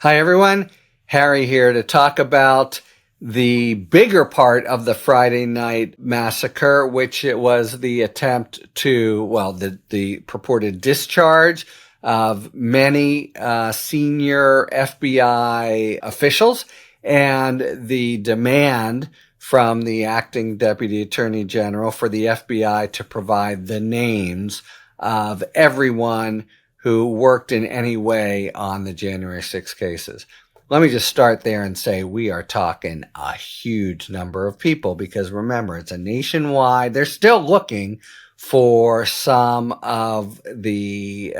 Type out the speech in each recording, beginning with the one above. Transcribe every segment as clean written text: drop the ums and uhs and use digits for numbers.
Hi, everyone. Harry here to talk about the bigger part of the Friday night massacre, which it was the attempt to, the purported discharge of many senior FBI officials and the demand from the acting deputy attorney general for the FBI to provide the names of everyone who worked in any way on the January 6 cases. Let me just start there and say we are talking a huge number of people because remember, it's a nationwide, they're still looking for some of the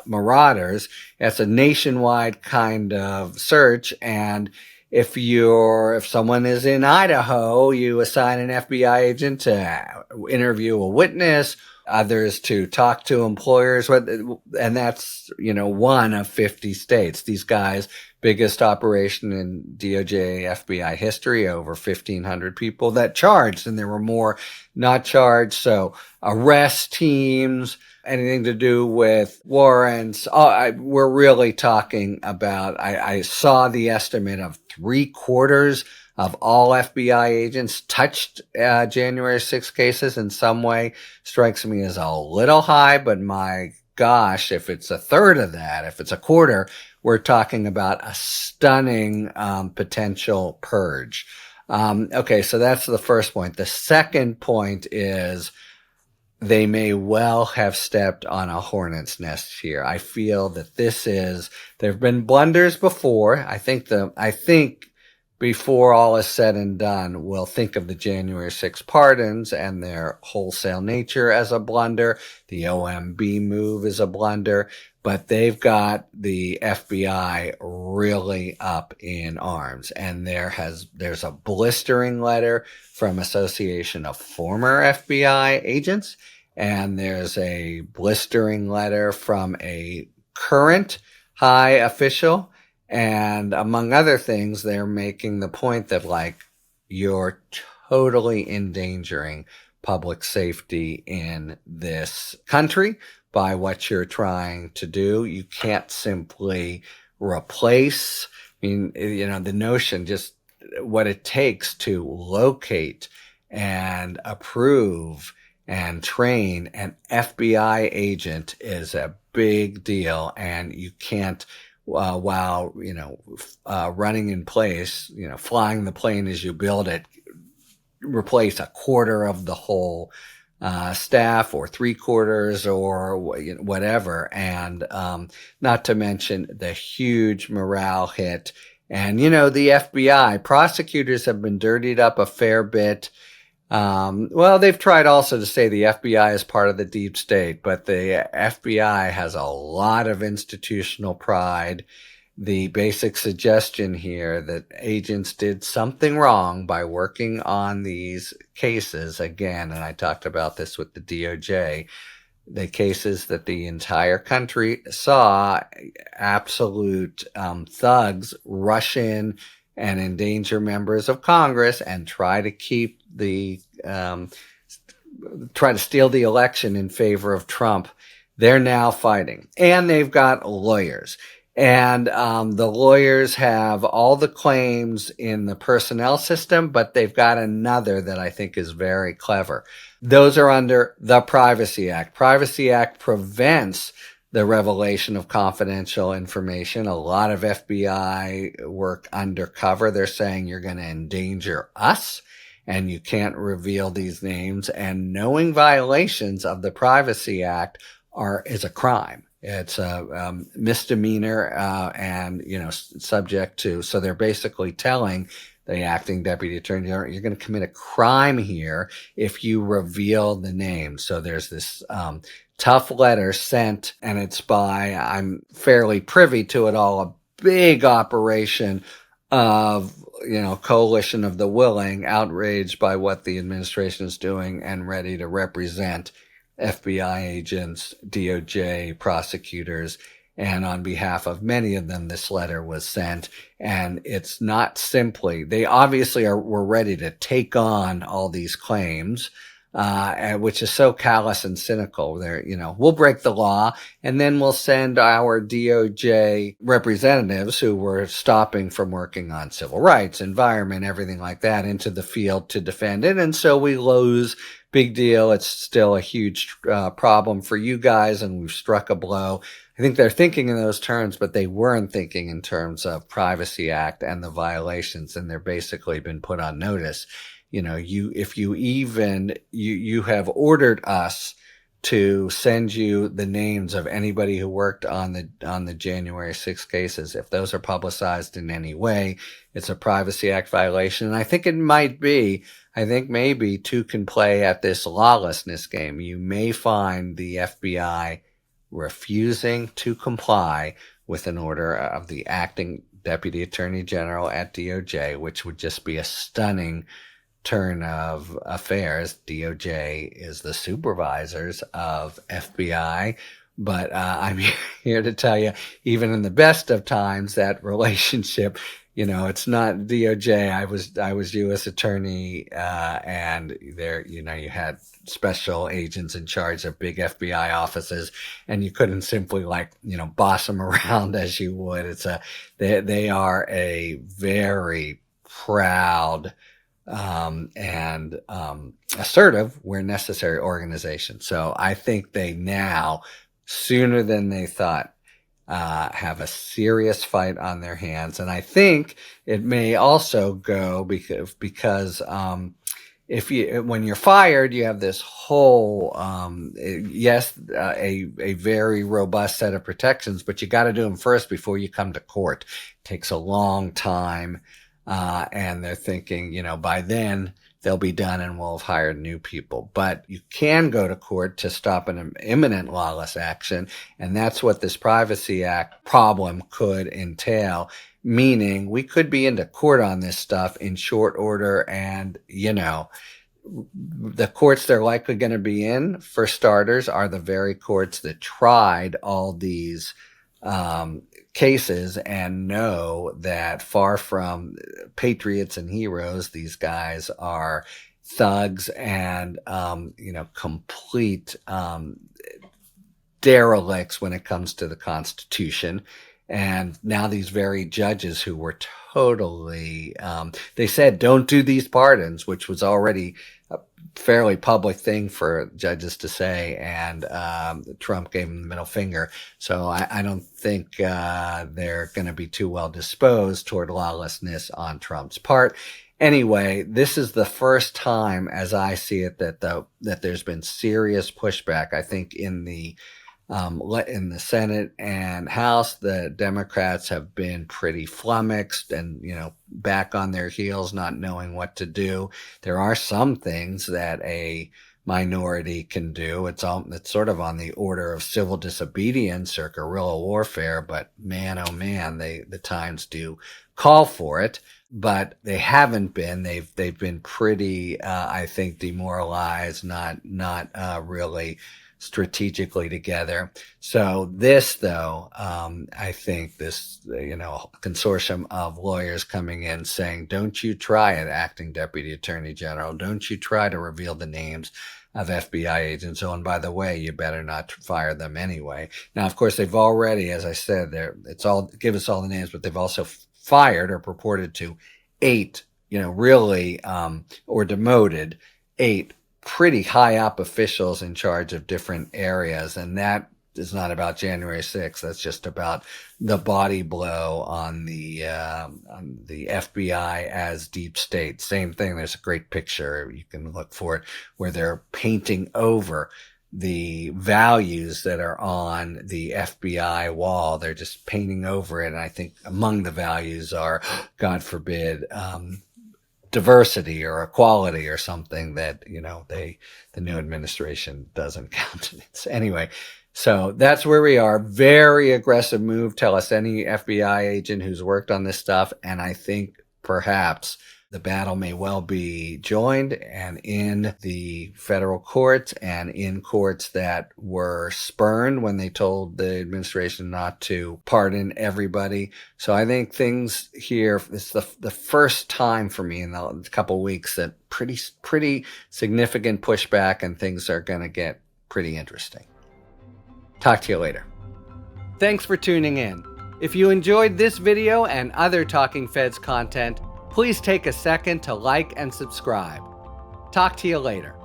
marauders. It's a nationwide kind of search, and if someone is in Idaho, you assign an FBI agent to interview a witness, others to talk to employers, and that's, one of 50 states. These guys, biggest operation in DOJ FBI history, over 1,500 people that charged, and there were more not charged. So arrest teams, anything to do with warrants. We're really talking about, I saw the estimate of 3/4 of all FBI agents touched January 6 cases in some way. Strikes me as a little high, but my gosh, if it's a third of that, if it's a quarter, we're talking about a stunning potential purge. Okay, so that's the first point. The second point is they may well have stepped on a hornet's nest here. I feel that there have been blunders before. I think before all is said and done, we'll think of the January 6 pardons and their wholesale nature as a blunder. The OMB move is a blunder, but they've got the FBI really up in arms. And there's a blistering letter from Association of Former FBI Agents, and there's a blistering letter from a current high official. And among other things, they're making the point that, you're totally endangering public safety in this country by what you're trying to do. You can't simply replace, the notion, just what it takes to locate and approve and train an FBI agent is a big deal, and you can't, while running in place, flying the plane as you build it, replace a quarter of the whole staff or 3/4 or whatever, and not to mention the huge morale hit. And the FBI prosecutors have been dirtied up a fair bit. They've tried also to say the FBI is part of the deep state, but the FBI has a lot of institutional pride. The basic suggestion here that agents did something wrong by working on these cases, again, and I talked about this with the DOJ, the cases that the entire country saw absolute thugs rush in and endanger members of Congress and try to try to steal the election in favor of Trump. They're now fighting, and they've got lawyers. And the lawyers have all the claims in the personnel system, but they've got another that I think is very clever. Those are under the Privacy Act. Privacy Act prevents the revelation of confidential information. A lot of FBI work undercover. They're saying you're going to endanger us and you can't reveal these names. And knowing violations of the Privacy Act is a crime. It's a misdemeanor and subject to. So they're basically telling the acting deputy attorney general, you're going to commit a crime here if you reveal the name. So there's this tough letter sent, and it's I'm fairly privy to it all, a big operation of, coalition of the willing, outraged by what the administration is doing and ready to represent FBI agents, DOJ, prosecutors, and on behalf of many of them, this letter was sent. And it's not simply, they obviously were ready to take on all these claims which is so callous and cynical. We'll break the law, and then we'll send our DOJ representatives who were stopping from working on civil rights, environment, everything like that into the field to defend it. And so we lose. Big deal. It's still a huge problem for you guys, and we've struck a blow. I think they're thinking in those terms, but they weren't thinking in terms of Privacy Act and the violations, and they're basically been put on notice. If you have ordered us to send you the names of anybody who worked on the January 6th cases. If those are publicized in any way, it's a Privacy Act violation. And I think it might be. I think maybe two can play at this lawlessness game. You may find the FBI refusing to comply with an order of the acting Deputy Attorney General at DOJ, which would just be a stunning turn of affairs. DOJ is the supervisors of FBI, but I'm here to tell you, even in the best of times, that relationship, it's not DOJ. I was U.S. attorney, and there, you had special agents in charge of big FBI offices, and you couldn't simply boss them around as you would. They are a very proud and assertive where necessary organization. So I think they now, sooner than they thought, have a serious fight on their hands. And I think it may also go because when you're fired, you have this whole, a very robust set of protections, but you got to do them first before you come to court. It takes a long time. And they're thinking, by then they'll be done and we'll have hired new people. But you can go to court to stop an imminent lawless action. And that's what this Privacy Act problem could entail, meaning we could be into court on this stuff in short order. And, the courts they're likely going to be in, for starters, are the very courts that tried all these cases and know that far from patriots and heroes, these guys are thugs and, complete derelicts when it comes to the Constitution. And now these very judges who were totally, they said, don't do these pardons, which was already a fairly public thing for judges to say. And Trump gave them the middle finger. So I don't think they're going to be too well disposed toward lawlessness on Trump's part. Anyway, this is the first time, as I see it, that there's been serious pushback. I think in the Senate and House, the Democrats have been pretty flummoxed and, back on their heels, not knowing what to do. There are some things that a minority can do. It's sort of on the order of civil disobedience or guerrilla warfare, but man, oh man, the times do call for it. But they haven't been. They've been pretty, I think, demoralized, not really strategically together. So this, though, I think this, consortium of lawyers coming in saying, don't you try it, acting Deputy Attorney General. Don't you try to reveal the names of FBI agents. Oh, and by the way, you better not fire them anyway. Now, of course, they've already, as I said, give us all the names, but they've also fired or purported to 8, or demoted 8 pretty high up officials in charge of different areas. And that is not about January 6th. That's just about the body blow on the FBI as deep state. Same thing. There's a great picture. You can look for it where they're painting over the values that are on the FBI wall. They're just painting over it. And I think among the values are, God forbid, diversity or equality or something that, the new administration doesn't countenance. Anyway, so that's where we are. Very aggressive move. Tell us any FBI agent who's worked on this stuff. And I think perhaps the battle may well be joined, and in the federal courts and in courts that were spurned when they told the administration not to pardon everybody. So I think things here, it's the first time for me in a couple of weeks that pretty significant pushback, and things are going to get pretty interesting. Talk to you later. Thanks for tuning in. If you enjoyed this video and other Talking Feds content, please take a second to like and subscribe. Talk to you later.